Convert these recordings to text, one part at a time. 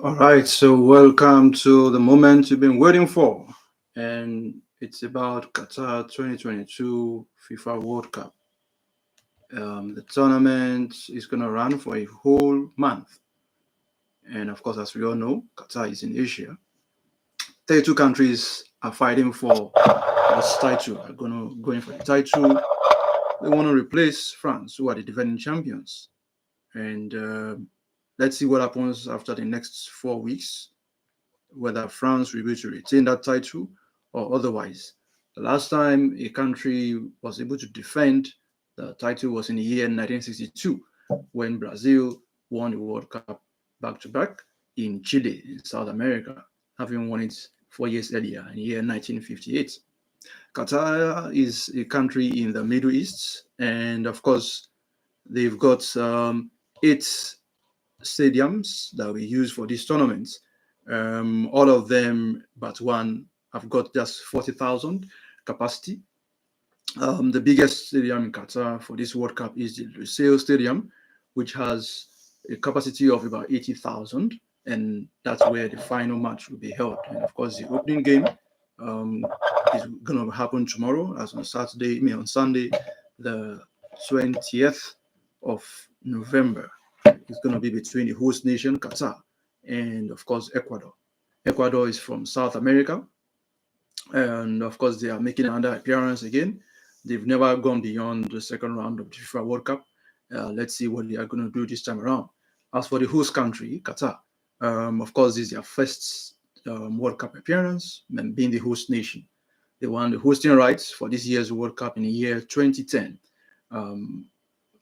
All right, so welcome to the moment you've been waiting for, and it's about Qatar 2022 FIFA World Cup. The tournament is going to run for a whole month, and of course, as we all know, Qatar is in Asia. 32 countries are fighting for this title, are going for the title. They want to replace France, who are the defending champions, and let's see what happens after the next 4 weeks, whether France will be able to retain that title or otherwise. The last time a country was able to defend the title was in the year 1962, when Brazil won the World Cup back to back in Chile, in South America, having won it 4 years earlier in the year 1958. Qatar is a country in the Middle East, and of course, they've got 8 stadiums that we use for these tournaments. All of them but one have got just 40,000 capacity. The biggest stadium in Qatar for this World Cup is the Lusail Stadium, which has a capacity of about 80,000, and that's where the final match will be held. And of course, the opening game is going to happen tomorrow, as on on Sunday, the 20th of November. It's going to be between the host nation, Qatar, and of course, Ecuador. Ecuador is from South America, and of course, they are making another appearance again. They've never gone beyond the second round of the FIFA World Cup. Let's see what they are going to do this time around. As for the host country, Qatar, of course, this is their first World Cup appearance and being the host nation. They won the hosting rights for this year's World Cup in the year 2010.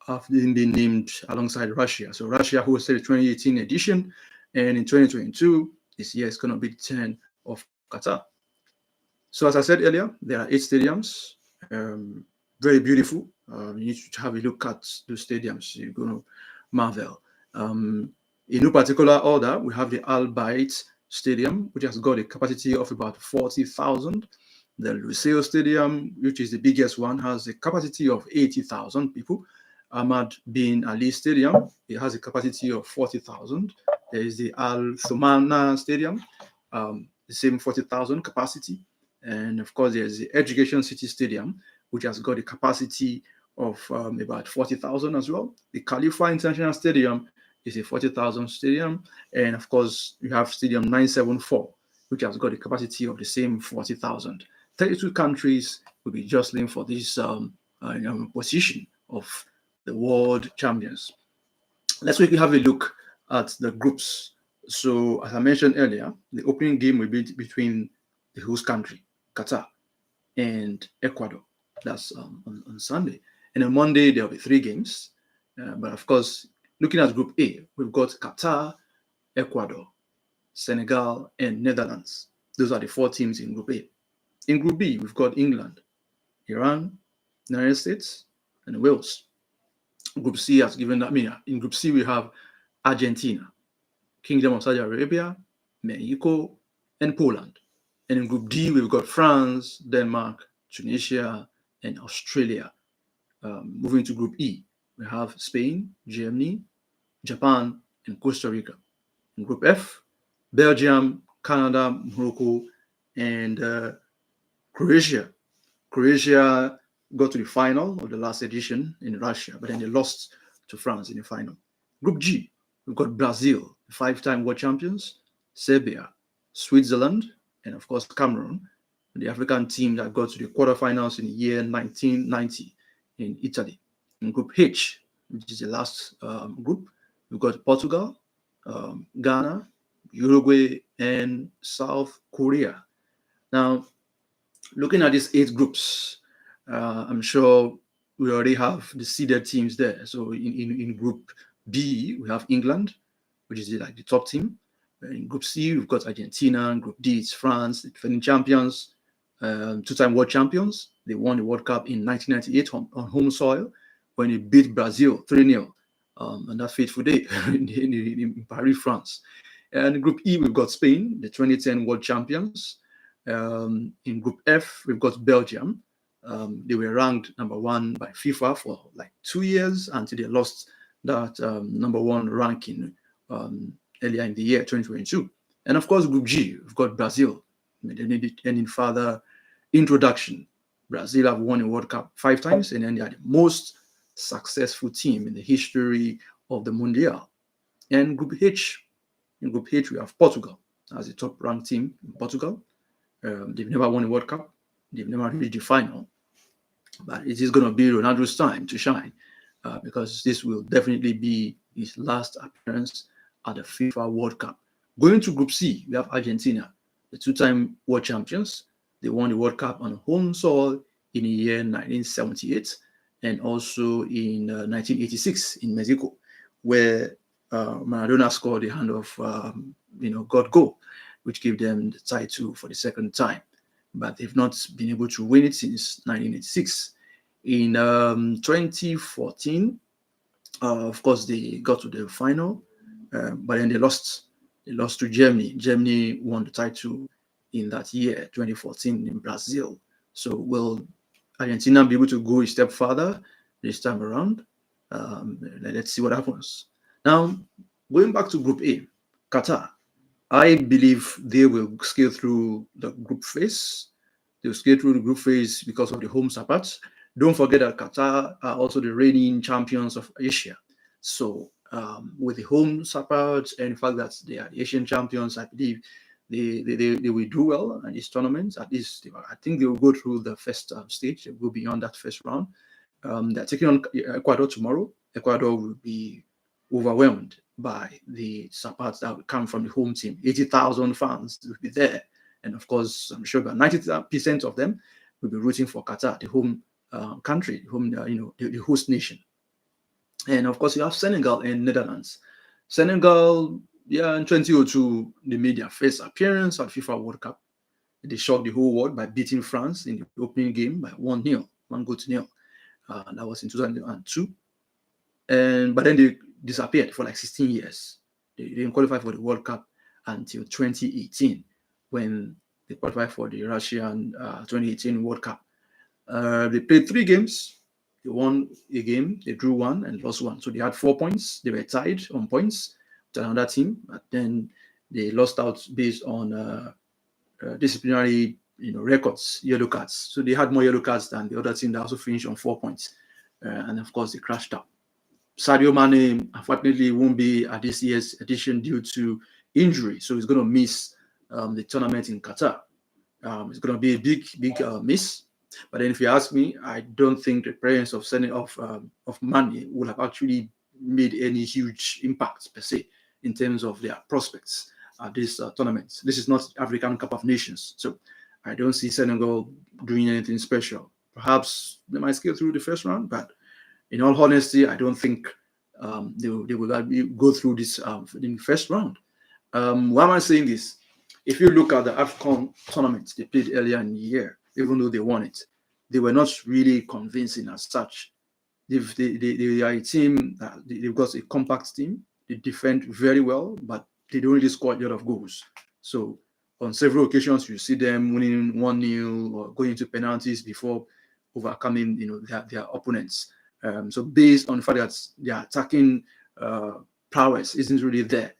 After being named alongside Russia. So Russia hosted the 2018 edition, and in 2022, this year is going to be the turn of Qatar. So as I said earlier, there are 8 stadiums, very beautiful. You need to have a look at those stadiums. You're going to marvel. In no particular order, we have the Al Bayt Stadium, which has got a capacity of about 40,000. The Lusail Stadium, which is the biggest one, has a capacity of 80,000 people. Ahmad bin Ali Stadium, it has a capacity of 40,000. There is the Al Thumana Stadium, the same 40,000 capacity. And of course, there's the Education City Stadium, which has got a capacity of about 40,000 as well. The Khalifa International Stadium is a 40,000 stadium. And of course, you have Stadium 974, which has got a capacity of the same 40,000. 32 countries will be jostling for this position of the world champions. Let's quickly have a look at the groups. So, as I mentioned earlier, the opening game will be between the host country, Qatar, and Ecuador. That's on Sunday. And on Monday, there'll be 3 games. But of course, looking at Group A, we've got Qatar, Ecuador, Senegal, and Netherlands. Those are the 4 teams in Group A. In Group B, we've got England, Iran, United States, and Wales. Group C has given that. In Group C, we have Argentina, Kingdom of Saudi Arabia, Mexico, and Poland. And in Group D, we've got France, Denmark, Tunisia, and Australia. Moving to Group E, we have Spain, Germany, Japan, and Costa Rica. In Group F, Belgium, Canada, Morocco, and Croatia. Croatia got to the final of the last edition in Russia, but then they lost to France in the final. Group G, we've got Brazil, 5-time world champions, Serbia, Switzerland, and of course Cameroon, the African team that got to the quarterfinals in the year 1990 in Italy. In Group H, which is the last group, we've got Portugal, Ghana, Uruguay, and South Korea. Now, looking at these 8 groups, I'm sure we already have the seeded teams there. So in Group B, we have England, which is like the top team. In Group C, we've got Argentina. In Group D, it's France, the defending champions, two-time world champions. They won the World Cup in 1998 on home soil when they beat Brazil 3-0 on that fateful day in Paris, France. And in Group E, we've got Spain, the 2010 world champions. In Group F, we've got Belgium. They were ranked number one by FIFA for like 2 years until they lost that number one ranking earlier in the year 2022. And of course, Group G, we've got Brazil. They needed any further introduction. Brazil have won a World Cup 5 times, and then they are the most successful team in the history of the Mundial. And Group H, in Group H, we have Portugal as the top-ranked team in Portugal. They've never won a World Cup. They've never reached the final. But it is going to be Ronaldo's time to shine because this will definitely be his last appearance at the FIFA World Cup. Going to Group C, we have Argentina, the 2-time world champions. They won the World Cup on home soil in the year 1978 and also in 1986 in Mexico, where Maradona scored the hand of God goal, which gave them the title for the second time. But they've not been able to win it since 1986. In 2014, of course, they got to the final, but then they lost. They lost to Germany. Germany won the title in that year, 2014, in Brazil. So will Argentina be able to go a step further this time around? Let's see what happens. Now, going back to Group A, Qatar. I believe they will scale through the group phase. They'll scale through the group phase because of the home support. Don't forget that Qatar are also the reigning champions of Asia. So with the home support and the fact that they are the Asian champions, I believe they will do well in these tournaments. At least I think they will go through the first stage. They will go beyond that first round. They're taking on Ecuador tomorrow. Ecuador will be overwhelmed by the support that will come from the home team. 80,000 fans will be there. And of course, I'm sure about 90% of them will be rooting for Qatar, the home country, the host nation. And of course, you have Senegal and Netherlands. Senegal, in 2002, they made their first appearance at FIFA World Cup. They shocked the whole world by beating France in the opening game by 1-0, 1-0. That was in 2002. But then they disappeared for like 16 years. They didn't qualify for the World Cup until 2018 when they qualified for the Russian 2018 World Cup. They played 3 games. They won a game, they drew 1 and lost 1. So they had 4 points. They were tied on points with another team. But then they lost out based on disciplinary records, yellow cards. So they had more yellow cards than the other team that also finished on 4 points. And of course, they crashed out. Sadio Mane, unfortunately, won't be at this year's edition due to injury. So he's going to miss the tournament in Qatar. It's going to be a big miss. But then if you ask me, I don't think the presence of Mane will have actually made any huge impact per se in terms of their prospects at this tournament. This is not African Cup of Nations. So I don't see Senegal doing anything special. Perhaps they might scale through the first round, but in all honesty, I don't think they will go through this in the first round. Why am I saying this? If you look at the AFCON tournament they played earlier in the year, even though they won it, they were not really convincing as such. They are a team, they've got a compact team. They defend very well, but they don't really score a lot of goals. So on several occasions, you see them winning 1-0 or going into penalties before overcoming their opponents. So based on the fact that their attacking prowess isn't really there,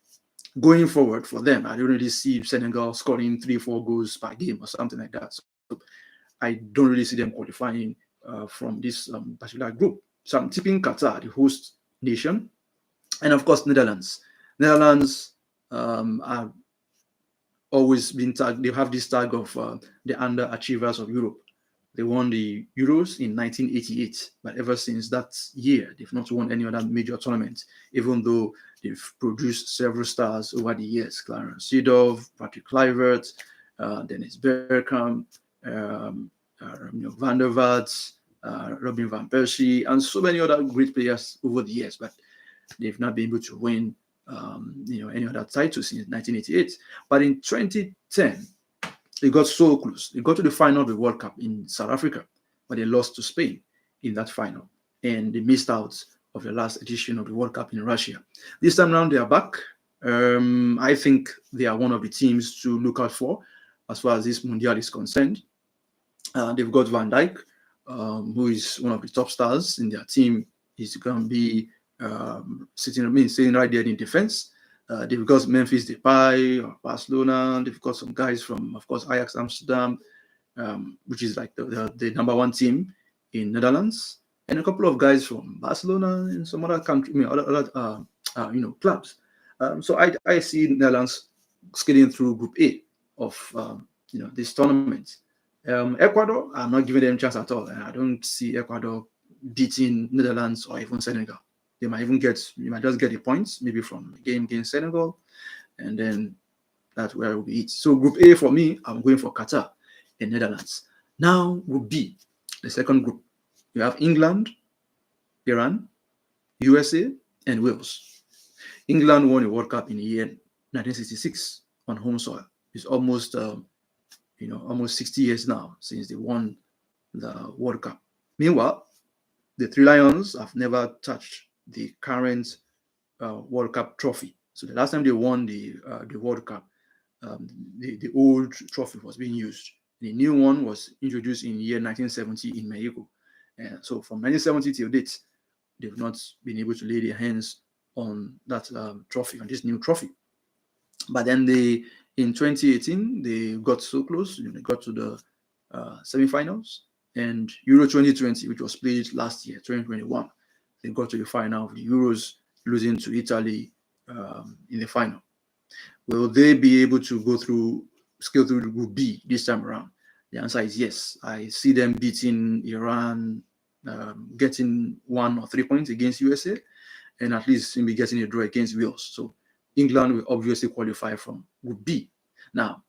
going forward for them, I don't really see Senegal scoring 3-4 goals per game or something like that. So I don't really see them qualifying from this particular group. So I'm tipping Qatar, the host nation, and of course Netherlands. Netherlands are always been tagged. They have this tag of the underachievers of Europe. They won the Euros in 1988, but ever since that year, they've not won any other major tournament, even though they've produced several stars over the years. Clarence Seedorf, Patrick Kluivert, Dennis Bergkamp, Van der Vaart, Robin van Persie, and so many other great players over the years, but they've not been able to win any other title since 1988. But in 2010, they got so close. They got to the final of the World Cup in South Africa, but they lost to Spain in that final, and they missed out of the last edition of the World Cup in Russia. This time around, they are back. I think they are one of the teams to look out for as far as this Mundial is concerned. They've got Van Dijk, who is one of the top stars in their team. He's going to be sitting right there in defense. They've got Memphis Depay or Barcelona. They've got some guys from, of course, Ajax Amsterdam, which is like the number one team in Netherlands, and a couple of guys from Barcelona and some other country, other clubs. So I see Netherlands skating through Group A of this tournament. Ecuador, I'm not giving them a chance at all. I don't see Ecuador beating Netherlands or even Senegal. You might just get the points, maybe from a game against Senegal, and then that's where it will be it. So Group A for me, I'm going for Qatar and Netherlands. Now Group B, the second group. You have England, Iran, USA, and Wales. England won the World Cup in the year 1966 on home soil. It's almost almost 60 years now since they won the World Cup. Meanwhile, the Three Lions have never touched the current World Cup trophy. So the last time they won the World Cup, the old trophy was being used. The new one was introduced in the year 1970 in Mexico. So from 1970 till date, they've not been able to lay their hands on that trophy, on this new trophy. But then in 2018, they got so close. They got to the semifinals, and Euro 2020, which was played last year, 2021, they got to the final of the Euros, losing to Italy in the final. Will they be able to scale through the Group B this time around? The answer is yes. I see them beating Iran, getting 1 or 3 points against USA, and at least maybe getting a draw against Wales. So England will obviously qualify from Group B. Now,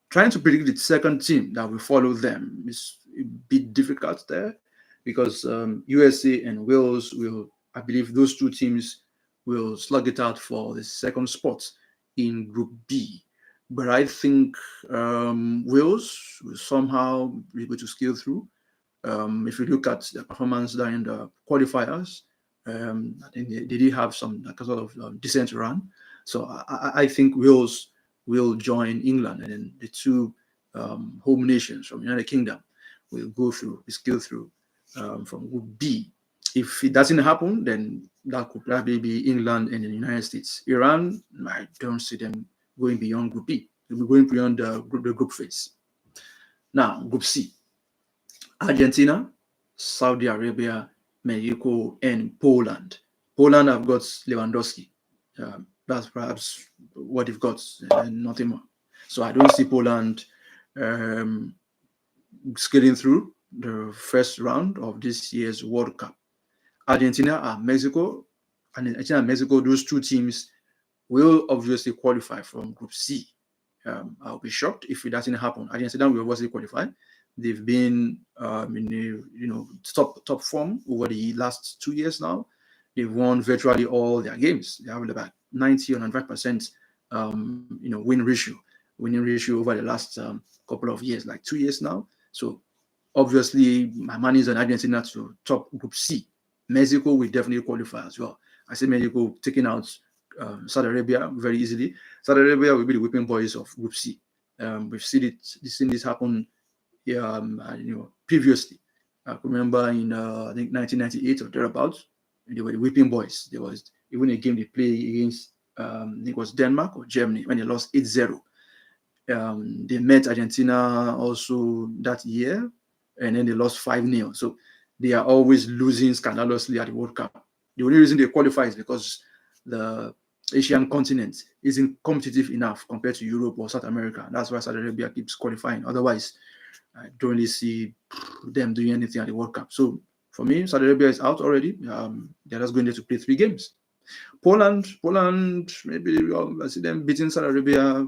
trying to predict the second team that will follow them is a bit difficult there, because USA and Wales I believe those two teams will slug it out for the second spot in Group B. But I think Wales will somehow be able to scale through. If you look at the performance during the qualifiers, I think they did have some sort of decent run. So I think Wales will join England, and then the two home nations from the United Kingdom will scale through from Group B. If it doesn't happen, then that could probably be England and the United States. Iran, I don't see them going beyond Group B. They'll be going beyond the group phase. Now, Group C. Argentina, Saudi Arabia, Mexico, and Poland. Poland have got Lewandowski. That's perhaps what they've got, and nothing more. So I don't see Poland skating through the first round of this year's World Cup. Argentina and Mexico, those two teams will obviously qualify from Group C. I'll be shocked if it doesn't happen. Argentina will obviously qualify. They've been in top form over the last 2 years now. They've won virtually all their games. They have about 90 or 95% winning ratio over the last couple of years, like 2 years now. So obviously my money is on Argentina to top Group C. Mexico will definitely qualify as well. I see Mexico taking out Saudi Arabia very easily. Saudi Arabia will be the whipping boys of Group C. We've seen this happen previously. I remember in I think 1998 or thereabouts, they were the whipping boys. There was even a game they played against I think it was Denmark or Germany when they lost 8-0. They met Argentina also that year, and then they lost 5-0. So they are always losing scandalously at the World Cup. The only reason they qualify is because the Asian continent isn't competitive enough compared to Europe or South America. That's why Saudi Arabia keeps qualifying. Otherwise, I don't really see them doing anything at the World Cup. So for me, Saudi Arabia is out already. They're just going there to play 3 games. Poland, maybe I see them beating Saudi Arabia,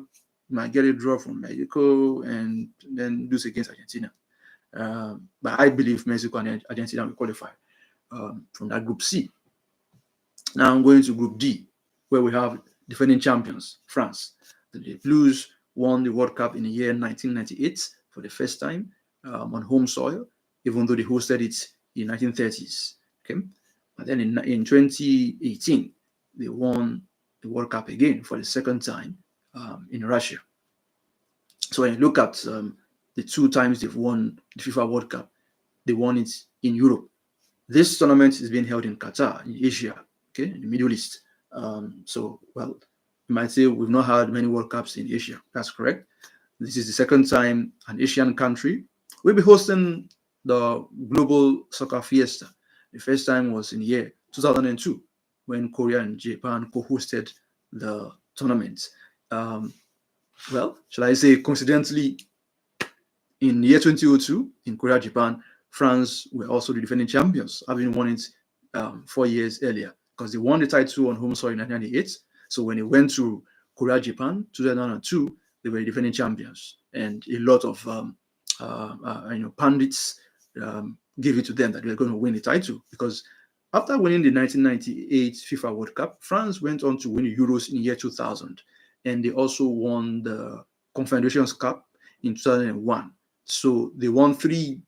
might get a draw from Mexico, and then lose against Argentina. But I believe Mexico and Argentina will qualify from that Group C. Now I'm going to Group D. where we have defending champions, France. The Blues won the World Cup in the year 1998 for the first time on home soil, even though they hosted it in 1930s. Okay, but then in 2018 they won the World Cup again for the second time in Russia. So when you look at the 2 times they've won the FIFA World Cup, they won it in Europe. This tournament is being held in Qatar, in Asia, okay, in the Middle East. So, well, you might say we've not had many World Cups in Asia. That's correct. This is the second time an Asian country will be hosting the Global Soccer Fiesta. The first time was in the year 2002 when Korea and Japan co-hosted the tournament. Well, shall I say, coincidentally, in the year 2002 in Korea, Japan, France were also the defending champions, having won it 4 years earlier, because they won the title on home soil in 1998. So when they went to Korea, Japan, 2002, they were the defending champions, and a lot of pundits gave it to them that they were going to win the title, because after winning the 1998 FIFA World Cup, France went on to win the Euros in the year 2000, and they also won the Confederations Cup in 2001. So they won 3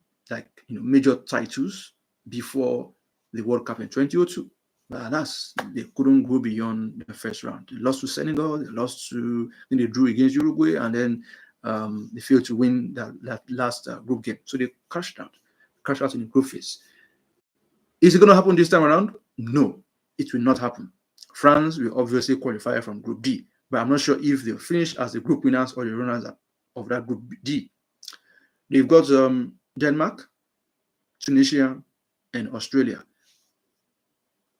major titles before the World Cup in 2002. They couldn't go beyond the first round. They lost to Senegal, then they drew against Uruguay, and then they failed to win that last group game. So they crashed out in the group phase. Is it going to happen this time around? No, it will not happen. France will obviously qualify from Group D, but I'm not sure if they'll finish as the group winners or the runners up of that Group D. They've got Denmark, Tunisia, and Australia.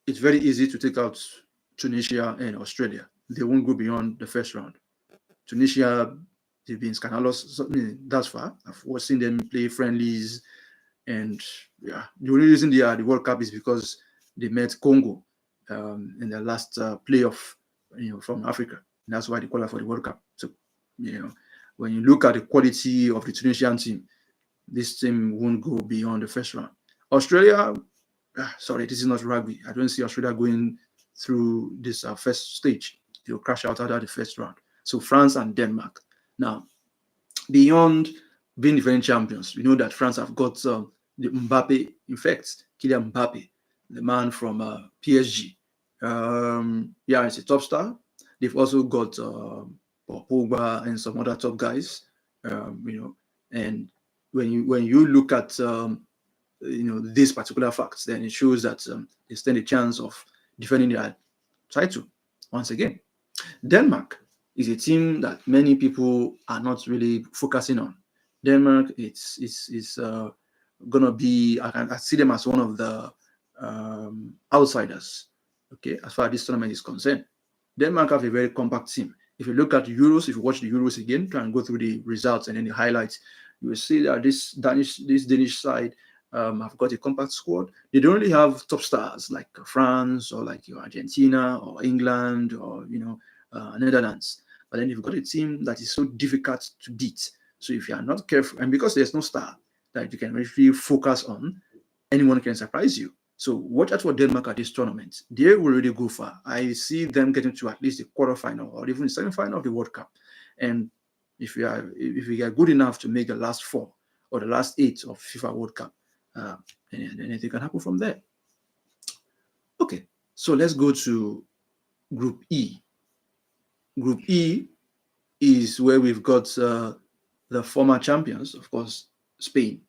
It's very easy to take out Tunisia and Australia. They won't go beyond the first round. Tunisia, they've been scandalous thus far. I've seen them play friendlies, and the only reason they are the World Cup is because they met Congo in their last playoff, from Africa. And that's why they qualified for the World Cup. So, when you look at the quality of the Tunisian team, this team won't go beyond the first round. Australia, sorry, this is not rugby. I don't see Australia going through this first stage. They'll crash out after the first round. So France and Denmark. Now, beyond being defending champions, we know that France have got the Mbappe effect, Kylian Mbappe, the man from PSG. He's a top star. They've also got Pogba and some other top guys, and when you look at these particular facts, then it shows that they stand a chance of defending their title once again. Denmark is a team that many people are not really focusing on. Denmark, it's gonna be, I see them as one of the outsiders, okay, as far as this tournament is concerned. Denmark have a very compact team. If you look at the Euros, if you watch the Euros again, try and go through the results and then the highlights, you will see that this Danish side have got a compact squad. They don't really have top stars like France or like Argentina or England or Netherlands. But then you've got a team that is so difficult to beat. So if you are not careful, and because there's no star that you can really focus on, anyone can surprise you. So watch out for Denmark at this tournament. They will really go far. I see them getting to at least the quarterfinal or even the semi-final of the World Cup. And if we are good enough to make the last 4 or the last 8 of FIFA World Cup, then anything can happen from there. Okay, so let's go to Group E. Group E is where we've got the former champions, of course, Spain.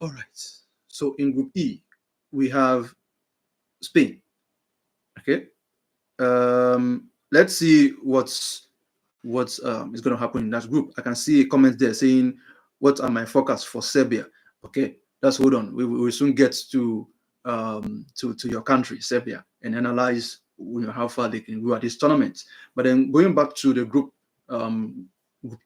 All right. So in Group E, we have Spain. Okay. Let's see what's is going to happen in that group. I can see a comment there saying, "What are my forecasts for Serbia?" Okay, let's hold on. We will soon get to your country, Serbia, and analyze how far they can go at this tournament. But then going back to the group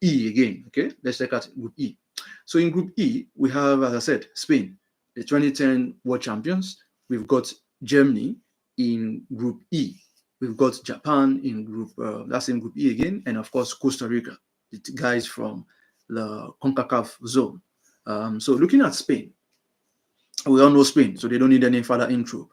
E again. Okay, let's check out Group E. So in Group E, we have, as I said, Spain, the 2010 world champions. We've got Germany in Group E. We've got Japan in that's in Group E again, and of course Costa Rica, the guys from the CONCACAF zone. So looking at Spain, we all know Spain, so they don't need any further intro.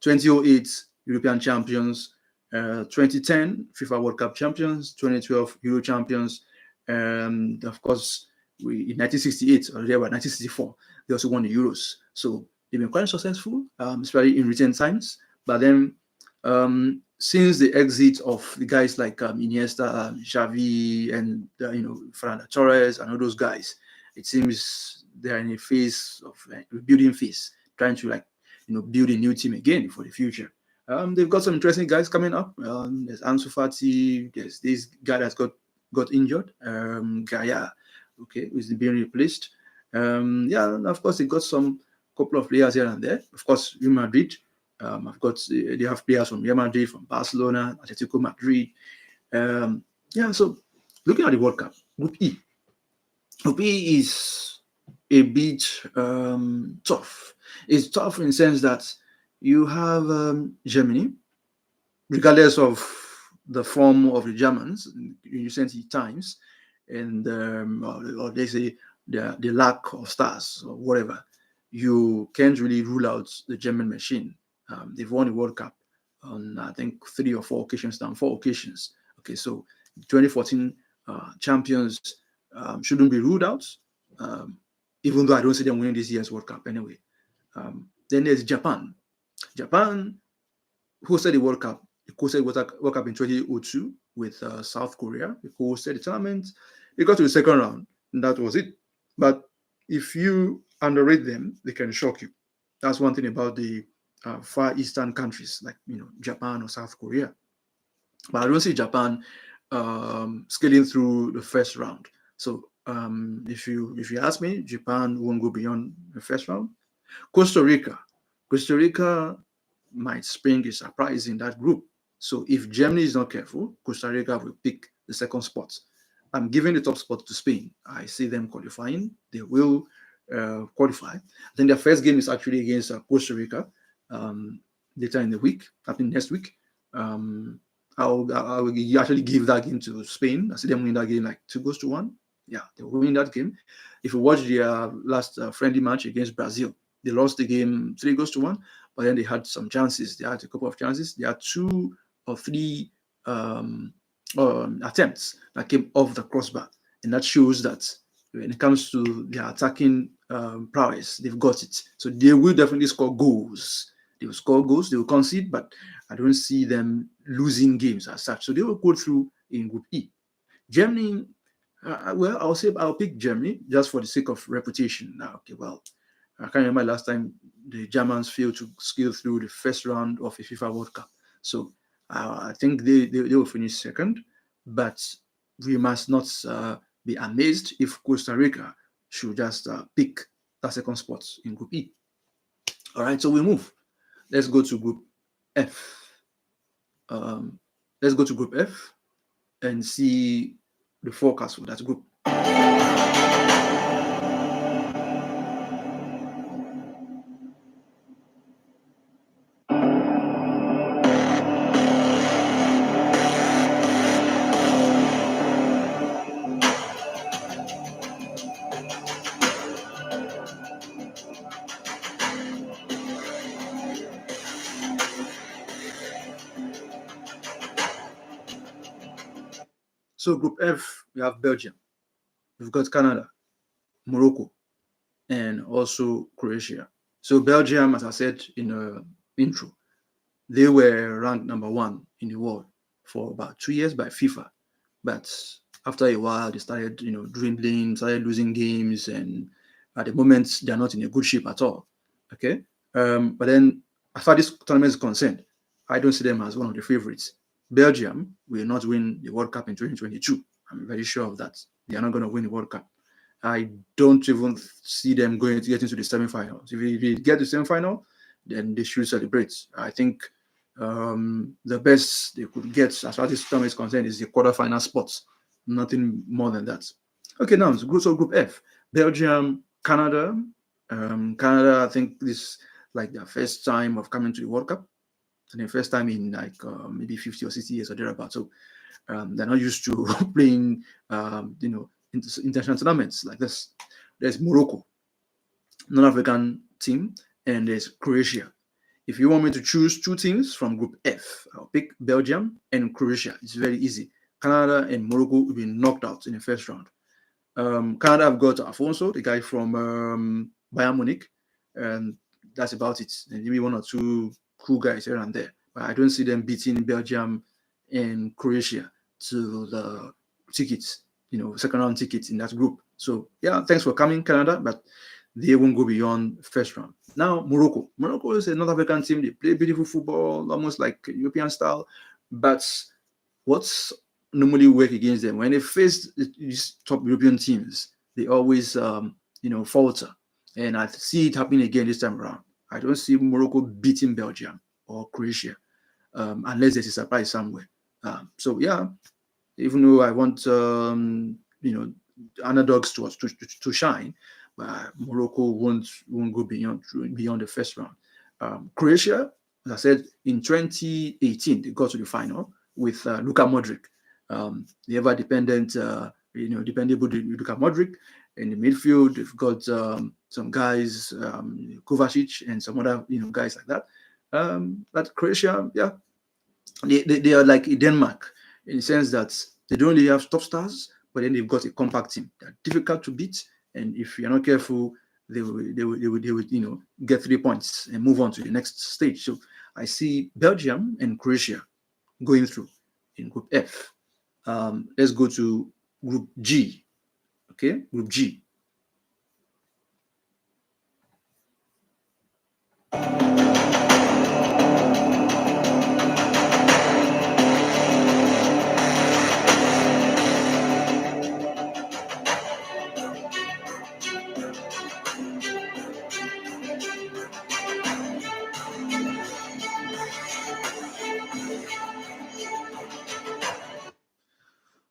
2008 European champions, 2010 FIFA World Cup champions, 2012 Euro champions, and of course, in 1968 or there were 1964, they also won the Euros. So they've been quite successful, especially in recent times. But then, since the exit of the guys like Iniesta, Xavi, and Fernando Torres and all those guys, it seems they're in a phase of rebuilding phase, trying to build a new team again for the future. They've got some interesting guys coming up. There's Ansu Fati. There's this guy that's got injured. Gaia, okay, who's being replaced. Yeah, and of course they got some couple of players here and there. Of course, Real Madrid. They have players from Real Madrid, from Barcelona, Atletico Madrid. Yeah, so looking at the World Cup, Group E. Group E is a bit tough. It's tough in the sense that you have Germany, regardless of the form of the Germans in recent times, and or they say the lack of stars or whatever, you can't really rule out the German machine. They've won the World Cup on, I think, 3 or 4 occasions now, 4 occasions. Okay, so 2014 champions shouldn't be ruled out, even though I don't see them winning this year's World Cup anyway. Then there's Japan. Japan hosted the World Cup. They hosted the World Cup in 2002 with South Korea. They hosted the tournament. They got to the second round, and that was it. But if you underrate them, they can shock you. That's one thing about the Far Eastern countries, like Japan or South Korea. But I don't see Japan scaling through the first round. So if you ask me, Japan won't go beyond the first round. Costa Rica might spring a surprise in that group. So if Germany is not careful, Costa Rica will pick the second spot. I'm giving the top spot to Spain. I see them qualifying. They will qualify. I think their first game is actually against Costa Rica later in the week, happening next week. I will actually give that game to Spain. I see them win that game like 2-1. Yeah, they will win that game. If you watch their last friendly match against Brazil, they lost the game 3-1, but then they had some chances. They had a couple of chances. They had 2 or 3 attempts that came off the crossbar, and that shows that when it comes to their attacking prowess, they've got it. So they will definitely score goals. They will score goals. They will concede, but I don't see them losing games as such. So they will go through in Group E. Germany, well, I'll pick Germany just for the sake of reputation. Now, okay, well, I can't remember last time the Germans failed to scale through the first round of a FIFA World Cup. So I think they will finish second, but we must not be amazed if Costa Rica should just pick that second spot in Group E. All right, so we move. Let's go to Group F. Let's go to Group F and see the forecast for that group. So Group F, we have Belgium. We've got Canada, Morocco, and also Croatia. So Belgium, as I said in the intro, they were ranked number 1 in the world for about 2 years by FIFA. But after a while, they started, dwindling, started losing games, and at the moment, they're not in a good shape at all. Okay? But then, as far as this tournament is concerned, I don't see them as one of the favorites. Belgium will not win the World Cup in 2022. I'm very sure of that. They are not going to win the World Cup. I don't even see them going to get into the semi-finals. If they get to the semi-final, then they should celebrate. I think the best they could get as far as this tournament is concerned is the quarterfinal spots. Nothing more than that. Okay, now so Group F. Belgium, Canada. Canada, I think this is like their first time of coming to the World Cup. for the first time in like maybe 50 or 60 years or thereabout. So they're not used to playing, international tournaments like this. There's Morocco, non-African team, and there's Croatia. If you want me to choose two teams from Group F, I'll pick Belgium and Croatia. It's very easy. Canada and Morocco will be knocked out in the first round. Canada have got Afonso, the guy from Bayern Munich, and that's about it. And maybe one or two cool guys here and there. But I don't see them beating Belgium and Croatia to the tickets, second round tickets in that group. So yeah, thanks for coming, Canada, but they won't go beyond first round. Now, Morocco. Morocco is a North African team. They play beautiful football, almost like European style. But what's normally work against them when they face these top European teams, they always falter. And I see it happening again this time around. I don't see Morocco beating Belgium or Croatia unless there's a surprise somewhere. So yeah, even though I want underdogs to shine, but Morocco won't go beyond the first round. Croatia, as I said, in 2018 they got to the final with Luka Modric, the ever dependent, dependable Luka Modric. In the midfield, they've got some guys, Kovacic and some other guys like that. But Croatia, yeah, they are like Denmark in the sense that they don't really have top stars, but then they've got a compact team. They're difficult to beat, and if you're not careful, they would get 3 points and move on to the next stage. So I see Belgium and Croatia going through in Group F. Let's go to Group G. Okay, Group G.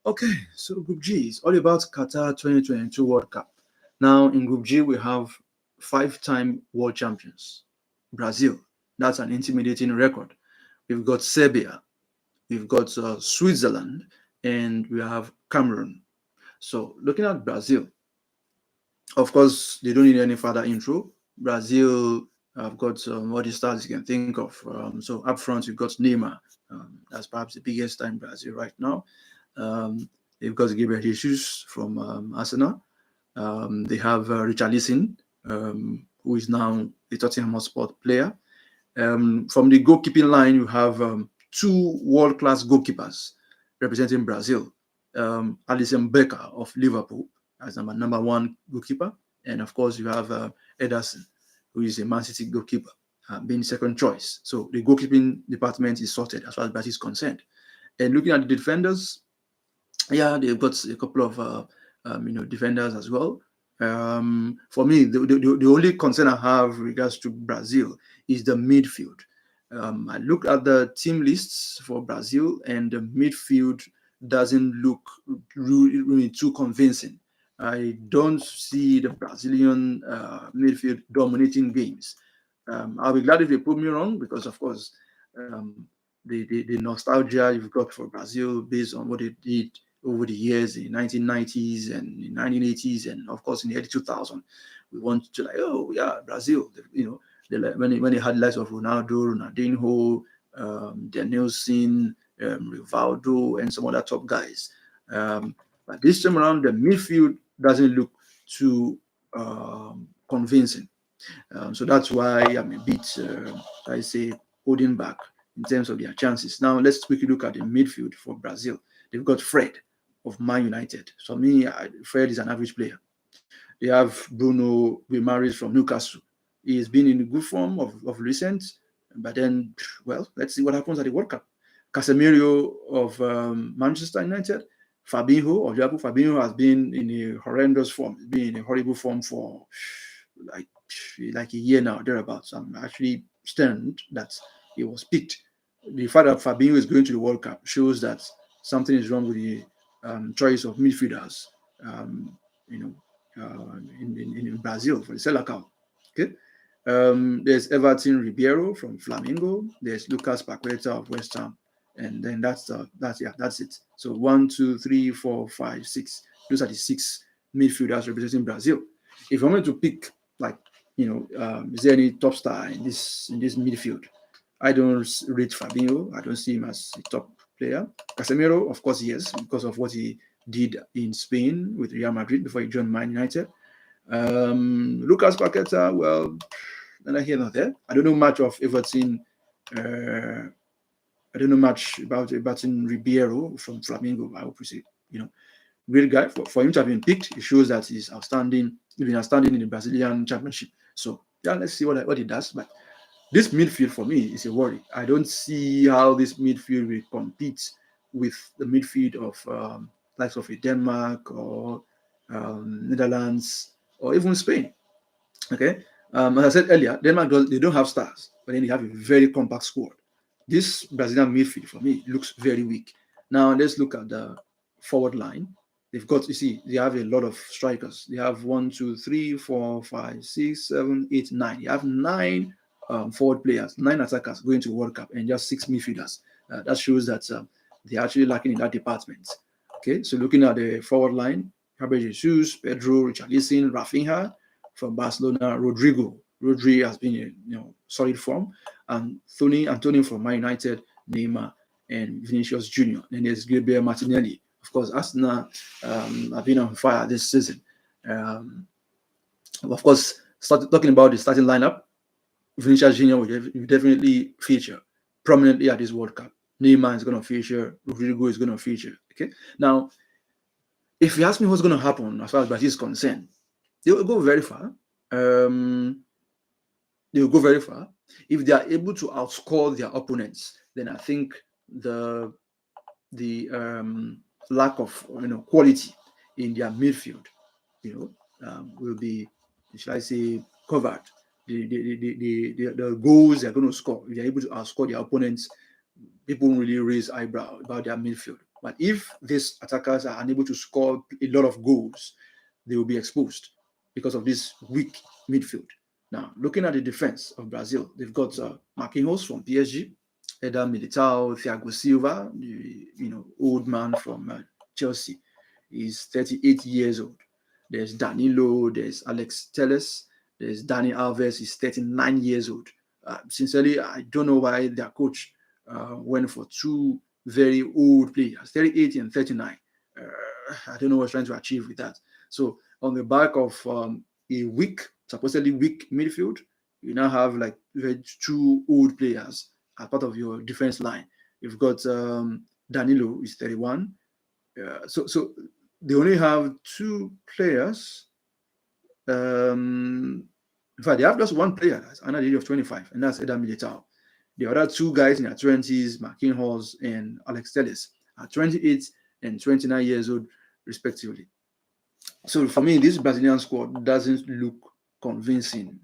Okay, so Group G is all about Qatar 2022 World Cup. Now, in Group G, we have 5-time world champions, Brazil. That's an intimidating record. We've got Serbia, we've got Switzerland, and we have Cameroon. So, looking at Brazil, of course, they don't need any further intro. Brazil have got all the stars you can think of. So, up front, you've got Neymar. That's perhaps the biggest star in Brazil right now. They've got Gabriel Jesus from Arsenal. They have Richarlison, who is now a Tottenham Hotspur player. From the goalkeeping line, you have two world-class goalkeepers representing Brazil. Alisson Becker of Liverpool as number one goalkeeper. And of course, you have Ederson, who is a Man City goalkeeper, being second choice. So the goalkeeping department is sorted as far as Brazil is concerned. And looking at the defenders, yeah, they've got a couple of defenders as well. For me, the only concern I have regards to Brazil is the midfield. I look at the team lists for Brazil, and the midfield doesn't look really too convincing. I don't see the Brazilian midfield dominating games. I'll be glad if they prove me wrong, because of course the nostalgia you've got for Brazil based on what they did over the years in the 1990s and in 1980s, and of course in the early 2000s, we want to oh yeah, Brazil. When they had lights of Ronaldo, Ronaldinho, Danielson, Rivaldo, and some other top guys. But this time around, the midfield doesn't look too convincing. So that's why I'm a bit, I say, holding back in terms of their chances. Now, let's quickly look at the midfield for Brazil. They've got Fred of Man United. So, me, Fred is an average player. They have Bruno Guimaraes from Newcastle. He has been in good form of recent, but then, well, let's see what happens at the World Cup. Casemiro of Manchester United. Fabinho of Liverpool. Fabinho has been in a horrendous form, been in a horrible form for like a year now, thereabouts. I'm actually stunned that he was picked. The fact that Fabinho is going to the World Cup shows that something is wrong with the choice of midfielders, in Brazil for the Seleção. Okay, There's Everton Ribeiro from Flamengo. There's Lucas Paqueta of West Ham, and then that's it. So 1, 2, 3, 4, 5, 6. Those are the 6 midfielders representing Brazil. If I wanted to pick, like, is there any top star in this midfield? I don't rate Fabinho. I don't see him as a top player. Casemiro, of course, yes, because of what he did in Spain with Real Madrid before he joined Man United. Lucas Paqueta, well, neither here nor there. I don't know much of Everton. I don't know much about Everton Ribeiro from Flamengo. I hope you say, great guy. For him to have been picked, it shows that he's outstanding. He's been outstanding in the Brazilian Championship. So yeah, let's see what he does. But this midfield for me is a worry. I don't see how this midfield will compete with the midfield of likes of Denmark or Netherlands or even Spain. Okay, as I said earlier, Denmark they don't have stars, but then they have a very compact squad. This Brazilian midfield for me looks very weak. Now let's look at the forward line. They've got, you see, they have a lot of strikers. They have 1, 2, 3, 4, 5, 6, 7, 8, 9. They have 9 forward players, 9 attackers going to World Cup, and just 6 midfielders. That shows that they're actually lacking in that department. Okay, so looking at the forward line, Gabriel Jesus, Pedro, Richarlison, Rafinha from Barcelona, Rodri has been in solid form, and Anthony from Man United, Neymar, and Vinicius Junior. Then there's Gabriel Martinelli. Of course, Arsenal have been on fire this season. Of course, talking about the starting lineup, Vinicius Junior will definitely feature prominently at this World Cup. Neymar is going to feature. Rodrigo is going to feature. Okay. Now, if you ask me what's going to happen as far as Brazil is concerned, they will go very far. They will go very far if they are able to outscore their opponents. Then I think the lack of quality in their midfield, will be, should I say, covered. The goals they're going to score, if they're able to outscore their opponents, people won't really raise eyebrow about their midfield. But if these attackers are unable to score a lot of goals, they will be exposed because of this weak midfield. Now, looking at the defense of Brazil, they've got Marquinhos from PSG, Eder Militao, Thiago Silva, the old man from Chelsea. He's 38 years old. There's Danilo, there's Alex Telles, there's Dani Alves, he's 39 years old. Sincerely, I don't know why their coach went for 2 very old players, 38 and 39. I don't know what he's trying to achieve with that. So on the back of a supposedly weak midfield, you now have like 2 old players as part of your defense line. You've got Danilo, who's 31. So they only have 2 players. In fact, they have just 1 player that's under the age of 25, and that's Eder Militao. The other 2 guys in their 20s, Marquinhos and Alex Telles, are 28 and 29 years old, respectively. So for me, this Brazilian squad doesn't look convincing.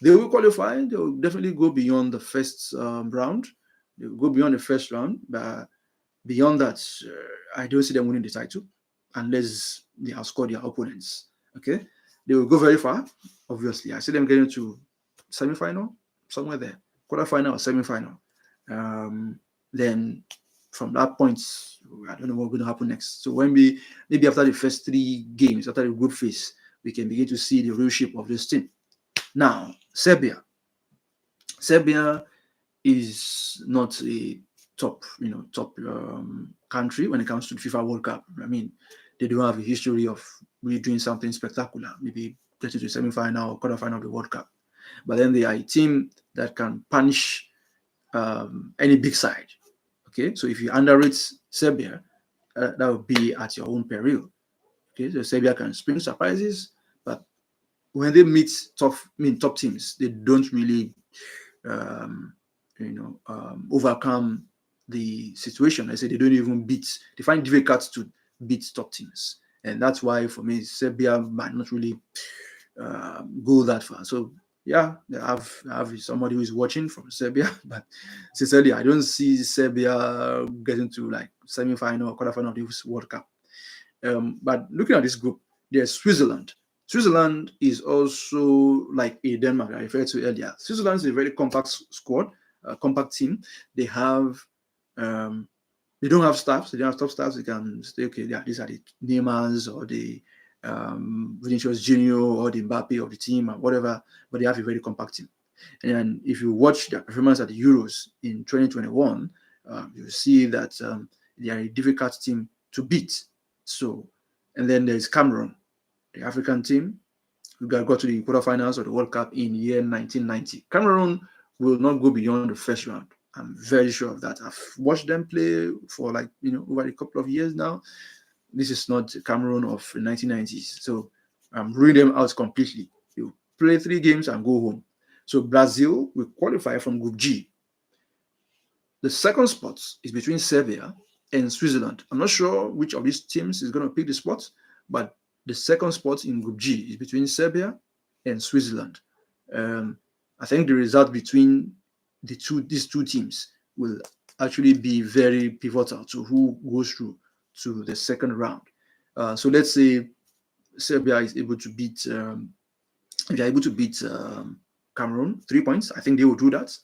They will qualify. They will definitely go beyond the first round. They will go beyond the first round, but beyond that, I don't see them winning the title unless they outscore their opponents. Okay, they will go very far. Obviously, I see them getting to semi-final, somewhere there, quarterfinal or semi-final. Then from that point, I don't know what's going to happen next. So when maybe after the first 3 games, after the group phase, we can begin to see the real shape of this team. Now, Serbia is not a top country when it comes to the FIFA World Cup. I mean, they don't have a history of really doing something spectacular, maybe getting to the semi-final or quarterfinal of the World Cup. But then they are a team that can punish any big side. Okay, so if you underrate Serbia, that would be at your own peril. Okay, so Serbia can spring surprises, but when they meet top teams, they don't really overcome the situation. I say they don't even they find it difficult to beat top teams. And that's why, for me, Serbia might not really go that far. So, yeah, I have somebody who is watching from Serbia, but sincerely, I don't see Serbia getting to like semi-final or quarterfinal of this World Cup. But looking at this group, there's Switzerland. Switzerland is also like a Denmark I referred to earlier. Switzerland is a very compact squad, compact team. They have, they don't have staffs. They don't have top staffs. They can say, okay, yeah, these are the Neymars or the Vinicius Junior or the Mbappe of the team or whatever. But they have a very compact team. And if you watch their performance at the Euros in 2021, you see that they are a difficult team to beat. So, and then there's Cameroon, the African team, who got to the quarterfinals of the World Cup in year 1990. Cameroon will not go beyond the first round. I'm very sure of that. I've watched them play for like, over a couple of years now. This is not Cameroon of the 1990s. So I'm ruling them out completely. You play 3 games and go home. So Brazil will qualify from Group G. The second spot is between Serbia and Switzerland. I'm not sure which of these teams is going to pick the spot, but the second spot in Group G is between Serbia and Switzerland. I think the result between these two teams will actually be very pivotal to who goes through to the second round. So let's say Serbia is able to beat, they are able to beat Cameroon 3 points. I think they will do that.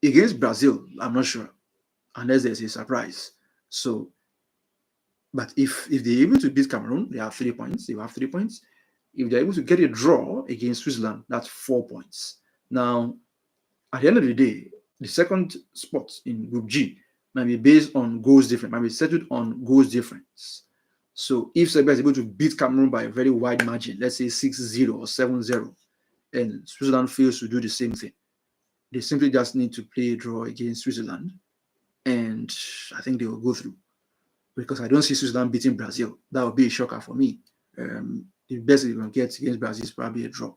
Against Brazil, I'm not sure, unless there's a surprise. So, but if they're able to beat Cameroon, they have 3 points. They have 3 points. If they're able to get a draw against Switzerland, that's 4 points. Now, at the end of the day, the second spot in Group G might be based on goals difference, might be settled on goals difference. So if Serbia is able to beat Cameroon by a very wide margin, let's say 6-0 or 7-0, and Switzerland fails to do the same thing, they simply just need to play a draw against Switzerland, and I think they will go through. Because I don't see Switzerland beating Brazil. That would be a shocker for me. The best they're going to get against Brazil is probably a draw.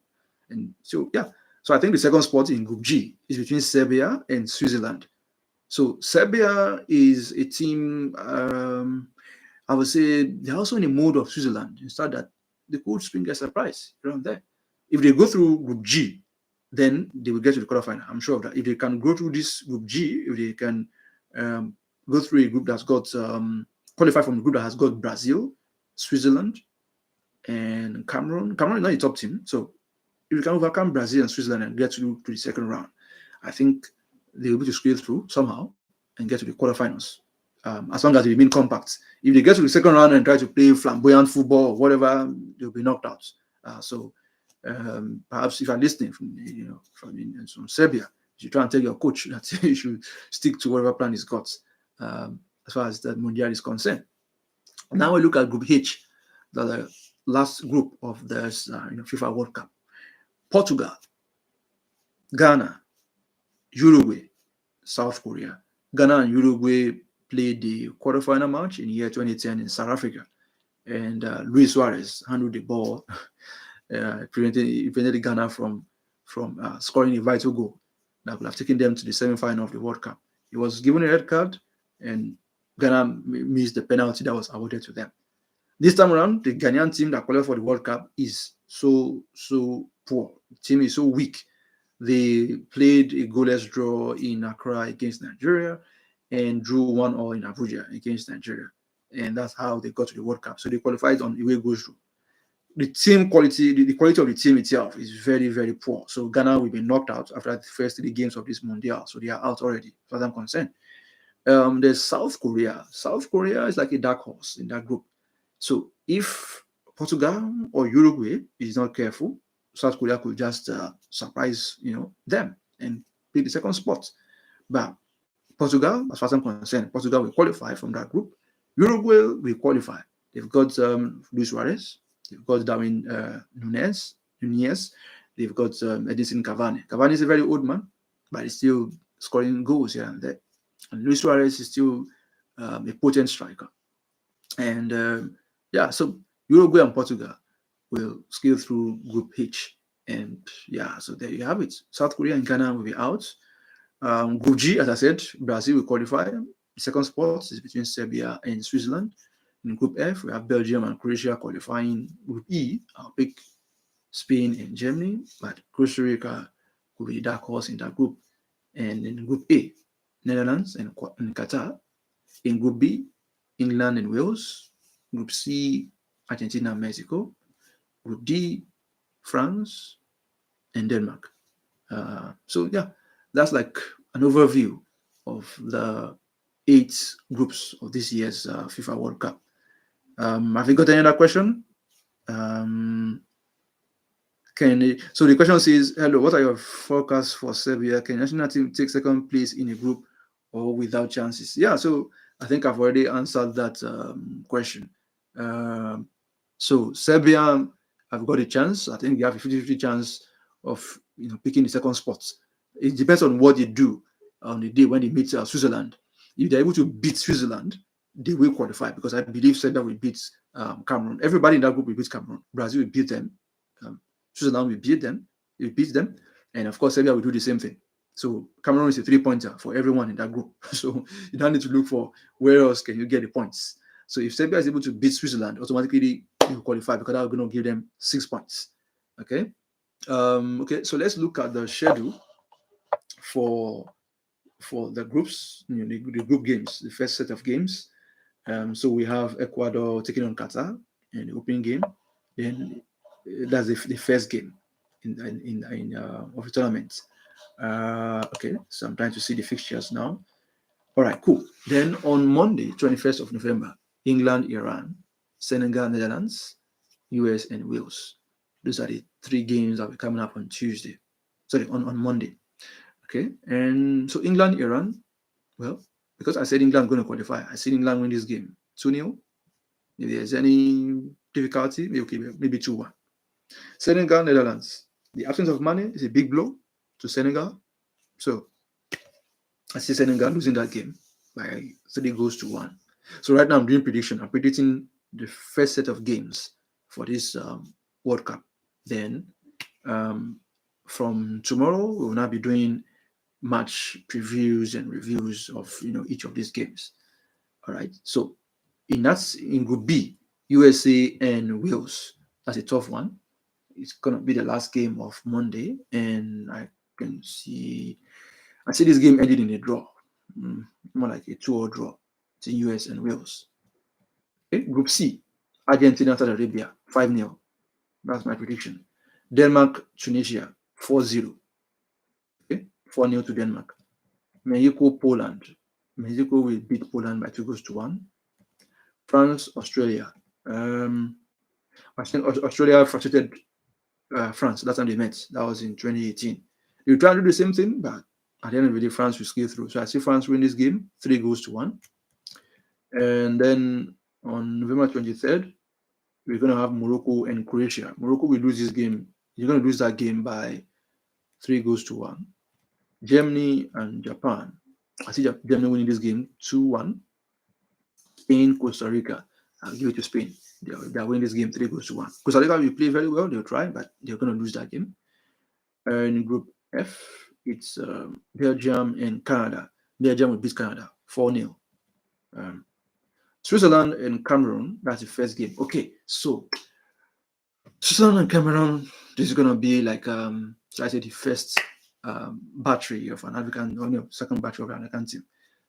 And so, yeah. So I think the second spot in Group G is between Serbia and Switzerland. So Serbia is a team, I would say they're also in the mode of Switzerland. Instead that they could spring a surprise around there. If they go through Group G, then they will get to the quarterfinal. I'm sure of that. If they can go through this Group G, if they can go through a group that's got qualify from the group that has got Brazil, Switzerland, and Cameroon. Cameroon is not a top team, so if you can overcome Brazil and Switzerland and get to the second round, I think they'll be able to squeeze through somehow and get to the quarterfinals. As long as they remain compact. If they get to the second round and try to play flamboyant football or whatever, they'll be knocked out. So perhaps if you're listening from Serbia, you try and tell your coach that you should stick to whatever plan he's got as far as the Mundial is concerned. Now we look at Group H, the last group of this FIFA World Cup. Portugal, Ghana, Uruguay, South Korea. Ghana and Uruguay played the quarterfinal match in year 2010 in South Africa, and Luis Suarez handled the ball, prevented Ghana from scoring a vital goal that would have taken them to the semi-final of the World Cup. He was given a red card, and Ghana missed the penalty that was awarded to them. This time around, the Ghanaian team that qualified for the World Cup is so poor. The team is so weak. They played a goalless draw in Accra against Nigeria and drew 1-1 in Abuja against Nigeria. And that's how they got to the World Cup. So they qualified on the way goes through. The team quality, the quality of the team itself is very, very poor. So Ghana will be knocked out after the first 3 games of this Mundial. So they are out already, as far as I'm concerned. There's South Korea. South Korea is like a dark horse in that group. So if Portugal or Uruguay is not careful, South Korea could just surprise them and pick the second spot. But Portugal, as far as I'm concerned, Portugal will qualify from that group. Uruguay will qualify. They've got Luis Suarez. They've got Darwin Nunez. They've got Edinson Cavani. Cavani is a very old man, but he's still scoring goals here and there. And Luis Suarez is still a potent striker. And so Uruguay and Portugal will scale through Group H. And so there you have it. South Korea and Ghana will be out. Group G, as I said, Brazil will qualify. The second spot is between Serbia and Switzerland. In Group F, we have Belgium and Croatia qualifying. Group E, I'll pick Spain and Germany, but Costa Rica will be dark horse in that group. And in Group A, Netherlands and Qatar. In Group B, England and Wales. Group C, Argentina and Mexico. Group D, France, and Denmark. So yeah, that's like an overview of the 8 groups of this year's FIFA World Cup. Have you got any other question? So the question says, hello, what are your forecasts for Serbia? Can national team take second place in a group or without chances? Yeah, so I think I've already answered that question. So Serbia have got a chance. I think they have a 50-50 chance of picking the second spot. It depends on what they do on the day when they meet Switzerland. If they're able to beat Switzerland, they will qualify, because I believe Serbia will beat Cameroon. Everybody in that group will beat Cameroon. Brazil will beat them. Switzerland will beat them, and of course Serbia will do the same thing. So Cameroon is a 3-pointer for everyone in that group. So you don't need to look for where else can you get the points. So if Serbia is able to beat Switzerland, automatically you qualify, because that will going to give them 6 points. Okay. Okay. So let's look at the schedule for the groups. The group games, the first set of games. So we have Ecuador taking on Qatar in the opening game. Then that's the first game of the tournament. Okay, so I'm trying to see the fixtures now. All right, cool. Then on Monday, 21st of November, England, Iran, Senegal, Netherlands, US, and Wales. Those are the 3 games that will be coming up on Tuesday. Sorry, on Monday. Okay, and so England, Iran, well, because I said England going to qualify, I said England win this game 2-0. If there's any difficulty, maybe 2-1. Senegal, Netherlands. The absence of Mane is a big blow to Senegal. So I see Senegal losing that game by 3-1. So right now I'm doing prediction. I'm predicting the first set of games for this World Cup. Then from tomorrow, we will now be doing match previews and reviews of each of these games. All right. So in Group B, USA and Wales. That's a tough one. It's gonna be the last game of Monday, and I see this game ended in a draw, more like a 2-2 draw to US and Wales. Okay. Group C, Argentina, Saudi Arabia, 5-0. That's my prediction. Denmark, Tunisia, 4-0. Okay, 4-0 to Denmark. Mexico, Poland. Mexico will beat Poland by 2-1. France, Australia. I think Australia frustrated France last time they met. That was in 2018. They try to do the same thing, but at the end of the day, France will scale through. So I see France win this game 3-1. And then on November 23rd, we're going to have Morocco and Croatia. Morocco will lose this game. You're going to lose that game by 3-1. Germany and Japan. I see Germany winning this game 2-1. Spain, Costa Rica. I'll give it to Spain. They're winning this game 3-1. Costa Rica will play very well. They'll try, but they're going to lose that game. And in Group F, it's Belgium and Canada. Belgium will beat Canada 4-0. Switzerland and Cameroon, that's the first game. Okay, so Switzerland and Cameroon, this is going to be like, so I say the first battery of an African, or second battery of an African team.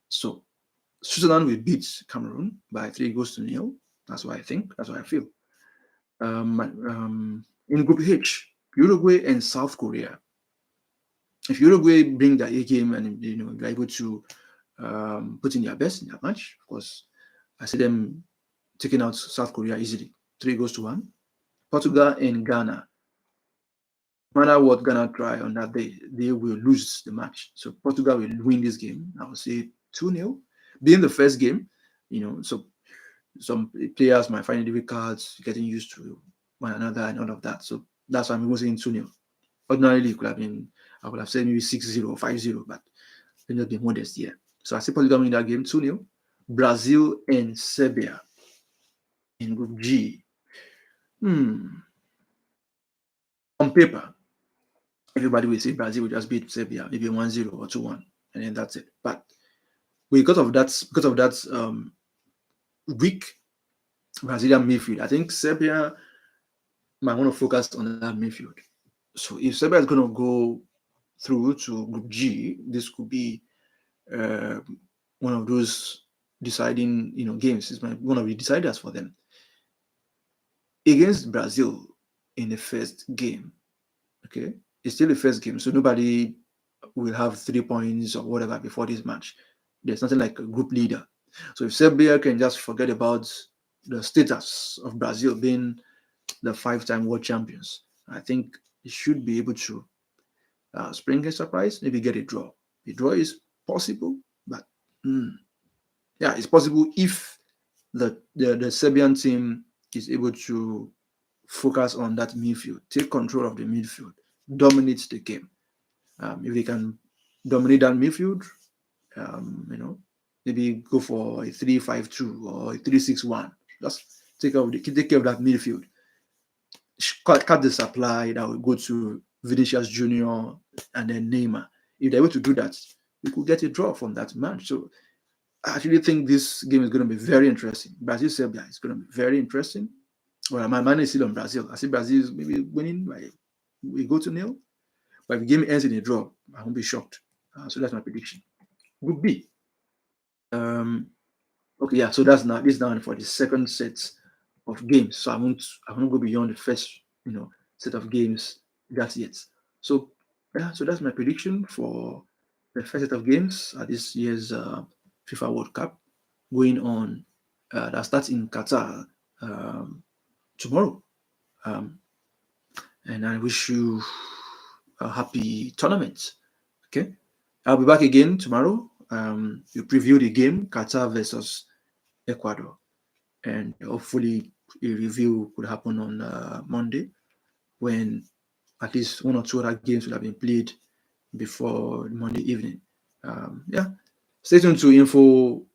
So Switzerland will beat Cameroon by 3-0. That's what I think. That's what I feel. In Group H, Uruguay and South Korea. If Uruguay bring their A game and they're able to put in their best in that match, of course, I see them taking out South Korea easily, 3-1. Portugal and Ghana. No matter what Ghana try on that day, they will lose the match. So Portugal will win this game. I would say 2-0. Being the first game, so some players might find it difficult getting used to one another and all of that. So that's why I'm even saying 2-0. Ordinarily, I would have said maybe 6-0 or 5-0, but let me be modest here. So I see Portugal winning that game 2-0. Brazil and Serbia in Group G. On paper, everybody will say Brazil will just beat Serbia, maybe 1-0 or 2-1, and then that's it. But because of that weak Brazilian midfield, I think Serbia might want to focus on that midfield. So if Serbia is going to go through to Group G, this could be one of those deciding, games. It's one of the deciders for them. Against Brazil, in the first game. Okay, it's still the first game, so nobody will have 3 points or whatever before this match. There's nothing like a group leader. So if Serbia can just forget about the status of Brazil being the 5-time world champions, I think it should be able to spring a surprise, maybe get a draw. A draw is possible, but yeah, it's possible if the Serbian team is able to focus on that midfield, take control of the midfield, dominate the game. If they can dominate that midfield, maybe go for a 3-5-2 or a 3-6-1. Just take care of that midfield. Cut the supply that will go to Vinicius Junior and then Neymar. If they're able to do that, we could get a draw from that match. So I actually think this game is going to be very interesting. Brazil-Serbia is going to be very interesting. Well, my mind is still on Brazil. I see Brazil is maybe winning by we go to nil. But if the game ends in a draw, I won't be shocked. So that's my prediction. Group B. Okay, yeah. So this is now for the second set of games. So I won't go beyond the first set of games just yet. So yeah, so that's my prediction for the first set of games at this year's FIFA World Cup going on. That starts in Qatar tomorrow. And I wish you a happy tournament. Okay, I'll be back again tomorrow. You preview the game Qatar versus Ecuador, and hopefully a review could happen on Monday, when at least one or two other games will have been played before Monday evening. Yeah, stay tuned to Info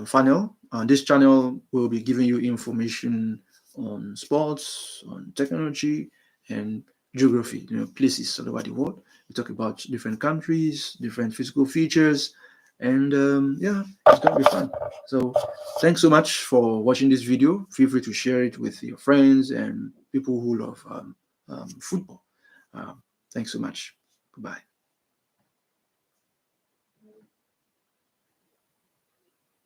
Funnel. On this channel, we'll be giving you information on sports, on technology, and geography, places all over the world. We talk about different countries, different physical features, and yeah, it's gonna be fun. So thanks so much for watching this video. Feel free to share it with your friends and people who love football. Thanks so much. Goodbye.